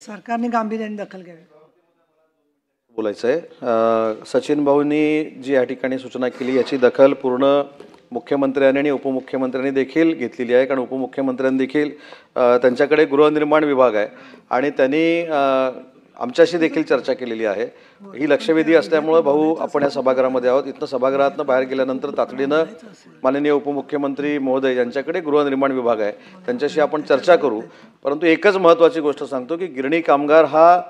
सरकारने गांभीर्याने दखल घ्यावी बोलायचं आहे। सचिन भाऊंनी जी या ठिकाणी सूचना केली याची दखल पूर्ण मुख्यमंत्र्यांनी आणि उपमुख्यमंत्र्यांनी देखील घेतलेली आहे, कारण उपमुख्यमंत्र्यांनी देखील त्यांच्याकडे गृहनिर्माण विभाग आहे आणि त्यांनी आमच्याशी देखील चर्चा केलेली आहे। ही लक्षवेधी असल्यामुळे भाऊ आपण या सभागृहामध्ये आहोत, इथनं सभागृहातनं बाहेर गेल्यानंतर तातडीनं माननीय उपमुख्यमंत्री महोदय यांच्याकडे गृहनिर्माण विभाग आहे, त्यांच्याशी आपण चर्चा करू। परंतु एकच महत्त्वाची गोष्ट सांगतो की गिरणी कामगार हा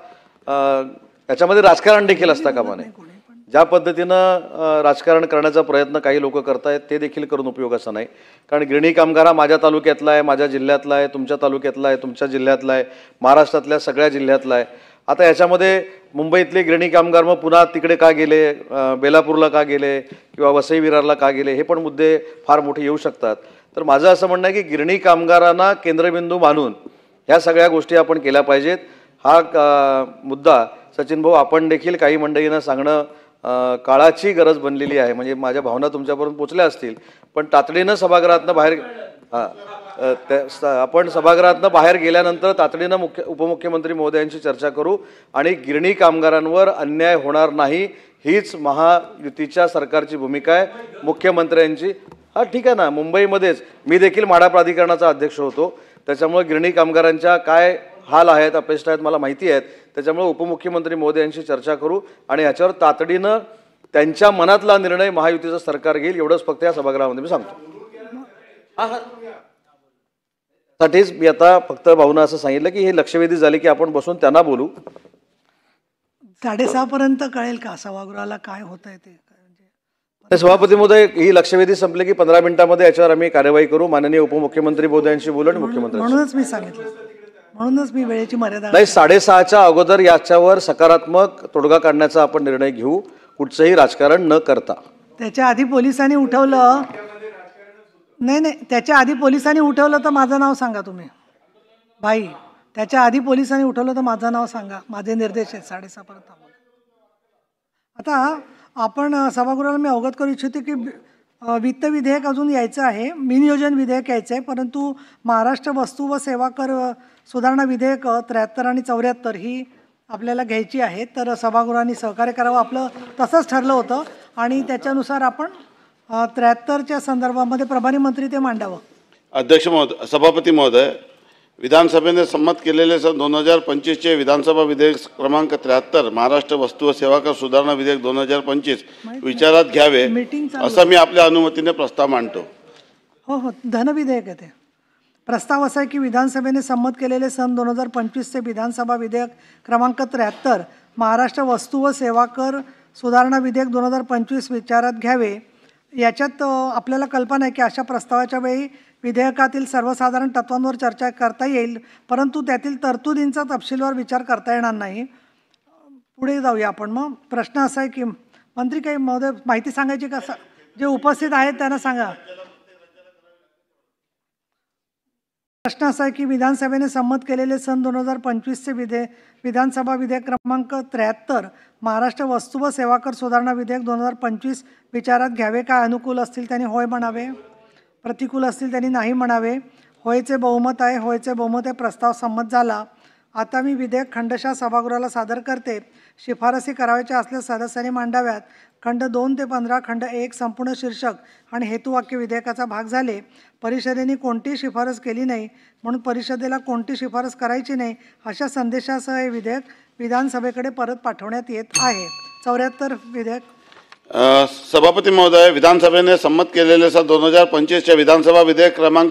याच्यामध्ये राजकारण देखील असता कामा नये। ज्या पद्धतीनं राजकारण करण्याचा प्रयत्न काही लोक करतायत ते देखील करून उपयोगाचा नाही, कारण गिरणी कामगार हा माझ्या तालुक्यातला आहे, माझ्या जिल्ह्यातला आहे, तुमच्या तालुक्यातला आहे, तुमच्या जिल्ह्यातला आहे, महाराष्ट्रातल्या सगळ्या जिल्ह्यातला आहे। आता याच्यामध्ये मुंबईतले गिरणी कामगार मग पुन्हा तिकडे का गेले, बेलापूरला का गेले किंवा वसई विरारला का गेले, हे पण मुद्दे फार मोठे येऊ शकतात। तर माझं असं म्हणणं आहे की गिरणी कामगारांना केंद्रबिंदू मानून ह्या सगळ्या गोष्टी आपण केल्या पाहिजेत। हा मुद्दा सचिन भाऊ आपण देखील काही मंडळींना सांगणं काळाची गरज बनलेली आहे, म्हणजे माझ्या भावना तुमच्यापर्यंत पोचल्या असतील, पण तातडीनं सभागृहातनं बाहेर आपण सभागृहातनं बाहेर गेल्यानंतर तातडीनं उपमुख्यमंत्री महोदयांची चर्चा करू आणि गिरणी कामगारांवर अन्याय होणार नाही हीच महायुतीच्या सरकारची भूमिका आहे, मुख्यमंत्र्यांची। हा ठीक आहे ना, मुंबईमध्येच मी देखील म्हाडा प्राधिकरणाचा अध्यक्ष होतो, त्याच्यामुळे गिरणी कामगारांच्या काय हाल आहेत, अपेक्षा आहेत मला माहिती आहेत, त्याच्यामुळे उपमुख्यमंत्री महोदयांशी चर्चा करू आणि याच्यावर तातडीनं त्यांच्या मनातला निर्णय महायुतीचं सरकार घेईल, एवढंच फक्त या सभागृहामध्ये मी सांगतो। साठीच मी आता फक्त भाऊना असं सांगितलं की हे लक्षवेधी झाले की आपण बसून त्यांना बोलू। 6:30 पर्यंत कळेल का सभागृहाला काय होत आहे ते? सभापती महोदय, ही लक्षवेधी संपले की 15 मिनिटांमध्ये याच्यावर आम्ही कार्यवाही करू, माननीय उपमुख्यमंत्री महोदयांशी बोलू आणि मुख्यमंत्री। म्हणूनच मी सांगितलं, म्हणूनच मी वेळेची मर्यादा नाही, 6:30च्या अगोदर याच्यावर सकारात्मक तोडगा काढण्याचा आपण निर्णय घेऊ, कुठचंही राजकारण न करता। त्याच्या आधी पोलिसांनी उठवलं, नाही त्याच्या आधी पोलिसांनी उठवलं तर माझं नाव सांगा तुम्ही भाई, त्याच्या आधी पोलिसांनी उठवलं तर माझं नाव सांगा, माझे निर्देश आहेत 6:30 पर्यंत। आता आपण सभागृहाला मी अवगत करू इच्छितो की वित्त विधेयक अजून यायचं आहे, विनियोजन विधेयक यायचं आहे, परंतु महाराष्ट्र वस्तू व सेवा कर सुधारणा विधेयक 73 आणि 74 ही आपल्याला घ्यायची आहे। तर सभागृहाने सहकार्य करावं, आपलं तसंच ठरलं होतं आणि त्याच्यानुसार आपण 73च्या संदर्भामध्ये प्रभारी मंत्री ते मांडावं। अध्यक्ष महोदय, सभापती महोदय, विधानसभेने संमत केलेले सन 2025चे विधानसभा विधेयक क्रमांक 73 महाराष्ट्र वस्तू व सेवा कर सुधारणा विधेयक 2025 विचारात घ्यावे असं मी आपल्या अनुमतीने प्रस्ताव मांडतो। हो, धन विधेयक आहे ते। प्रस्ताव असा आहे की विधानसभेने संमत केलेले सन 2025चे विधानसभा विधेयक क्रमांक 73 महाराष्ट्र वस्तू व सेवा कर सुधारणा विधेयक 2025 विचारात घ्यावे। याच्यात आपल्याला कल्पना आहे की अशा प्रस्तावाच्या वेळी विधेयकातील सर्वसाधारण तत्वांवर चर्चा करता येईल, परंतु त्यातील तरतुदींचा तपशीलवार विचार करता येणार नाही। पुढे जाऊया आपण। मग प्रश्न असा आहे की मंत्री काही महोदय माहिती सांगायची का? जे उपस्थित आहेत त्यांना सांगा। प्रश्न असा आहे की विधानसभेने संमत केलेले सन 2025चे विधानसभा विधेयक क्रमांक 73 महाराष्ट्र वस्तू व सेवा कर सुधारणा विधेयक 2025 विचारात घ्यावे का? अनुकूल असतील त्यांनी होय म्हणावे, प्रतिकूल असतील त्यांनी नाही म्हणावे। होयचे बहुमत आहे, होयचे बहुमत आहे, प्रस्ताव संमत झाला। आता मी विधेयक खंडशः सभागृहाला सादर करते। शिफारसी करावयाच्या असल्यास सदस्यांनी मांडाव्यात। खंड 2 ते 15 खंड 1 संपूर्ण शीर्षक आणि हेतुवाक्य विधेयकाचा भाग झाले। परिषदेने कोणतीही शिफारस केली नाही, म्हणून परिषदेला कोणती शिफारस करायची नाही अशा संदेशासह हे विधेयक विधानसभेकडे परत पाठवण्यात येत आहे। 74 विधेयक। सभापती महोदय, विधानसभेने संमत केलेले सन 2025चे विधानसभा विधेयक क्रमांक